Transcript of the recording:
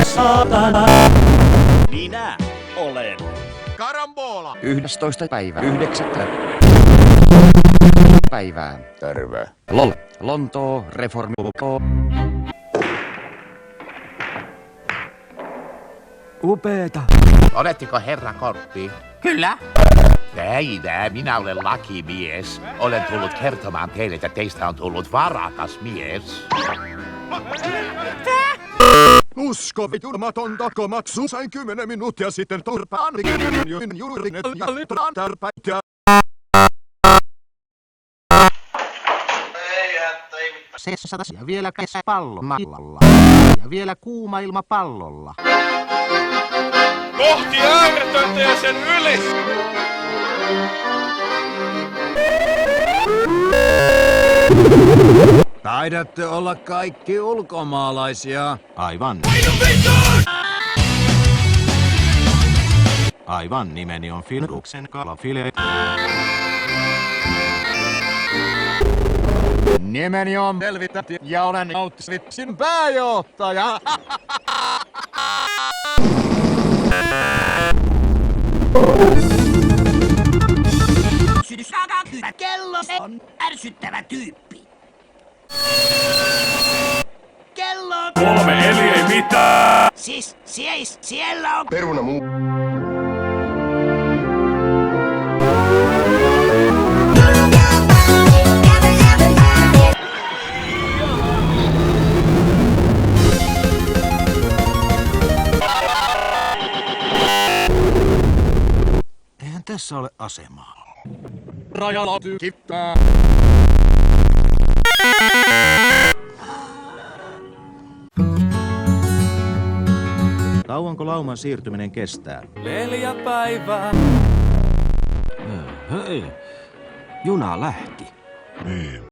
Saatana. Minä olen Karambola! 11. päivä 9. päivää. Terve. LOL. Lontoo reformi. Upeeta. Oletteko herra Korppi? Kyllä. Päivää, minä olen lakimies. Olen tullut kertomaan teille, että teistä on tullut varakas mies. Uskovitumatonta komatsu sain 10 minuuttia sitten torpaan juuri ne tarpäitä. Sessatas ja vielä kesäpallomallalla. Ja vielä kuuma ilma pallolla. Kohti ääretöntä ja sen yli! Taidatte olla kaikki ulkomaalaisia. Aivan. Aivan, nimeni on Filruksen kalafile. Nimeni on Belvität ja olen Auschwitzin pääjohtaja. Kello on ärsyttävä tyyppi. Kello on... 3 eli ei mitään! Siis, siellä on... Peruna muu. Eihän tässä ole asemaa. Rajalla tykittää. Kauanko lauman siirtyminen kestää? 4 päivää. Hei. Juna lähti. Niin.